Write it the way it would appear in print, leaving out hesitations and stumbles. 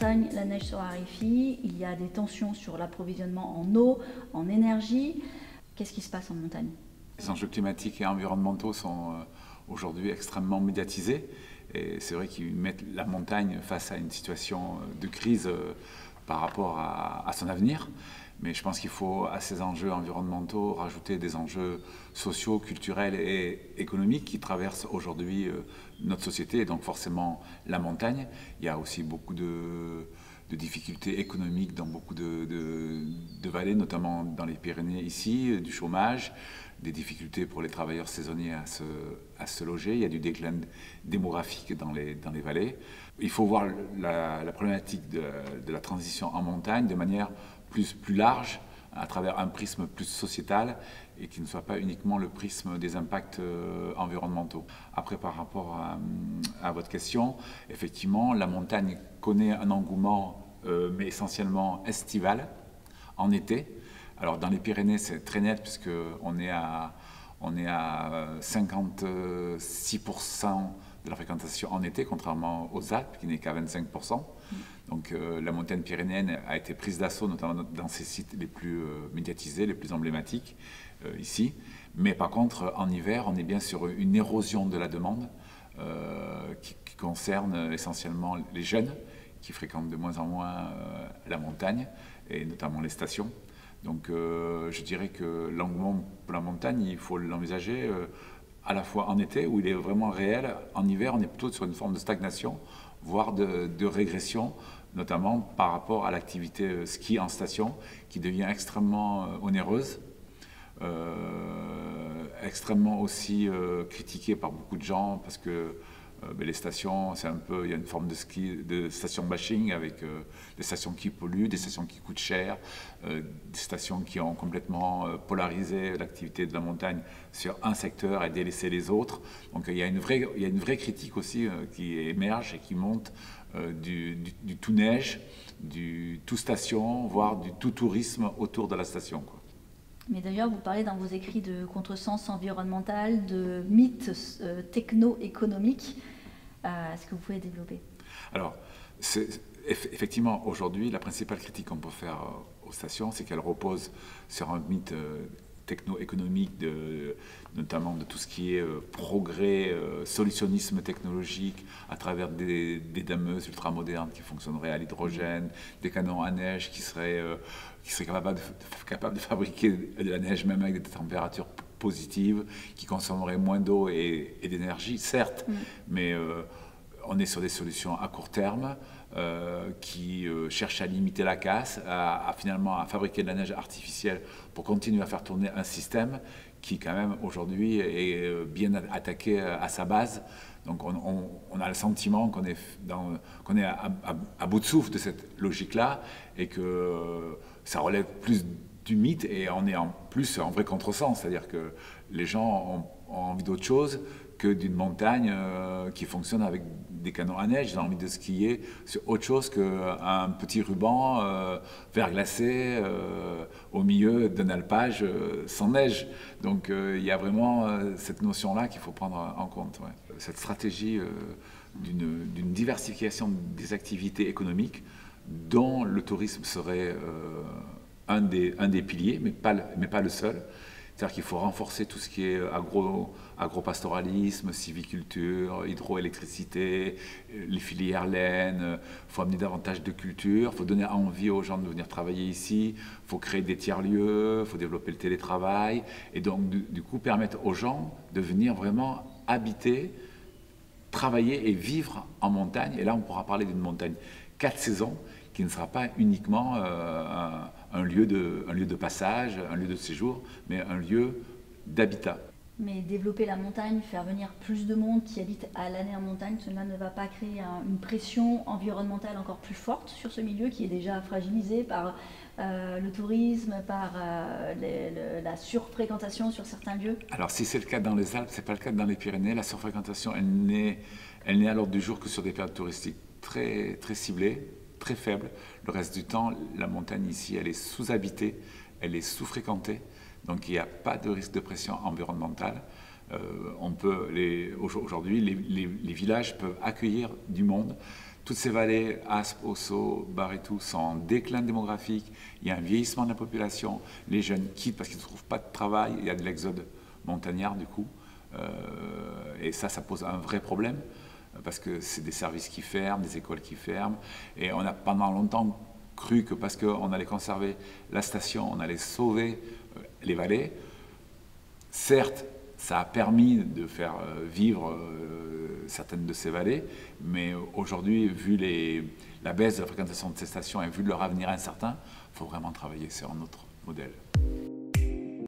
montagne, la neige se raréfie, il y a des tensions sur l'approvisionnement en eau, en énergie. Qu'est-ce qui se passe en montagne? Les enjeux climatiques et environnementaux sont aujourd'hui extrêmement médiatisés. Et c'est vrai qu'ils mettent la montagne face à une situation de crise par rapport à son avenir. Mais je pense qu'il faut à ces enjeux environnementaux rajouter des enjeux sociaux, culturels et économiques qui traversent aujourd'hui notre société et donc forcément la montagne. Il y a aussi beaucoup de difficultés économiques dans beaucoup de vallées, notamment dans les Pyrénées ici, du chômage, des difficultés pour les travailleurs saisonniers à se loger. Il y a du déclin démographique dans les vallées. Il faut voir la problématique de la transition en montagne de manière plus large, à travers un prisme plus sociétal et qui ne soit pas uniquement le prisme des impacts environnementaux. Après, par rapport à votre question, effectivement, la montagne connaît un engouement, mais essentiellement estival, en été. Alors dans les Pyrénées, c'est très net puisqu'on est à 56% de la fréquentation en été, contrairement aux Alpes, qui n'est qu'à 25%. Donc la montagne pyrénéenne a été prise d'assaut, notamment dans ses sites les plus médiatisés, les plus emblématiques, ici. Mais par contre, en hiver, on est bien sur une érosion de la demande qui concerne essentiellement les jeunes, qui fréquentent de moins en moins la montagne, et notamment les stations. Donc je dirais que l'engouement pour la montagne, il faut l'envisager à la fois en été, où il est vraiment réel. En hiver, on est plutôt sur une forme de stagnation, voire de régression, notamment par rapport à l'activité ski en station, qui devient extrêmement onéreuse, extrêmement aussi critiquée par beaucoup de gens, parce que les stations, c'est un peu, il y a une forme de station bashing avec des stations qui polluent, des stations qui coûtent cher, des stations qui ont complètement polarisé l'activité de la montagne sur un secteur et délaissé les autres. Donc il y a une vraie critique aussi qui émerge et qui monte du tout neige, du tout station, voire du tout tourisme autour de la station, quoi. Mais d'ailleurs, vous parlez dans vos écrits de contresens environnemental, de mythes techno-économiques. Est-ce que vous pouvez développer? Alors, effectivement, aujourd'hui, la principale critique qu'on peut faire aux stations, c'est qu'elles reposent sur un mythe techno-économique, notamment de tout ce qui est progrès, solutionnisme technologique, à travers des dameuses ultramodernes qui fonctionneraient à l'hydrogène, des canons à neige qui seraient capables de fabriquer de la neige même avec des températures positives, qui consommeraient moins d'eau et d'énergie, certes, mais on est sur des solutions à court terme qui cherchent à limiter la casse, finalement à fabriquer de la neige artificielle pour continuer à faire tourner un système qui quand même aujourd'hui est bien attaqué à sa base. Donc on a le sentiment qu'on est à bout de souffle de cette logique-là et que ça relève plus du mythe et on est en plus en vrai contresens, c'est-à-dire que les gens ont envie d'autre chose que d'une montagne qui fonctionne avec des canons à neige. Ils ont envie de skier sur autre chose qu'un petit ruban verglacé au milieu d'un alpage sans neige. Donc il y a vraiment cette notion-là qu'il faut prendre en compte. Ouais. Cette stratégie d'une diversification des activités économiques dont le tourisme serait un des piliers, mais pas le seul. C'est-à-dire qu'il faut renforcer tout ce qui est agropastoralisme, sylviculture, hydroélectricité, les filières laine, il faut amener davantage de culture, il faut donner envie aux gens de venir travailler ici, il faut créer des tiers-lieux, il faut développer le télétravail, et donc du coup permettre aux gens de venir vraiment habiter, travailler et vivre en montagne. Et là, on pourra parler d'une montagne 4 saisons, qui ne sera pas uniquement un lieu de passage, un lieu de séjour, mais un lieu d'habitat. Mais développer la montagne, faire venir plus de monde qui habite à l'année en montagne, cela ne va pas créer une pression environnementale encore plus forte sur ce milieu qui est déjà fragilisé par le tourisme, par la surfréquentation sur certains lieux? Alors si c'est le cas dans les Alpes, ce n'est pas le cas dans les Pyrénées. La surfréquentation, elle n'est à l'ordre du jour que sur des périodes touristiques très, très ciblées, très faible. Le reste du temps, la montagne ici, elle est sous-habitée, elle est sous-fréquentée, donc il n'y a pas de risque de pression environnementale. Aujourd'hui, les villages peuvent accueillir du monde Toutes ces vallées, Aspe, Ossau, Bar-et-Tout, sont en déclin démographique. Il y a un vieillissement de la population. Les jeunes quittent parce qu'ils ne trouvent pas de travail. Il y a de l'exode montagnard, du coup. Et ça pose un vrai problème, parce que c'est des services qui ferment, des écoles qui ferment. Et on a pendant longtemps cru que parce qu'on allait conserver la station, on allait sauver les vallées. Certes, ça a permis de faire vivre certaines de ces vallées, mais aujourd'hui, vu la baisse de la fréquentation de ces stations et vu leur avenir incertain, il faut vraiment travailler sur un autre modèle.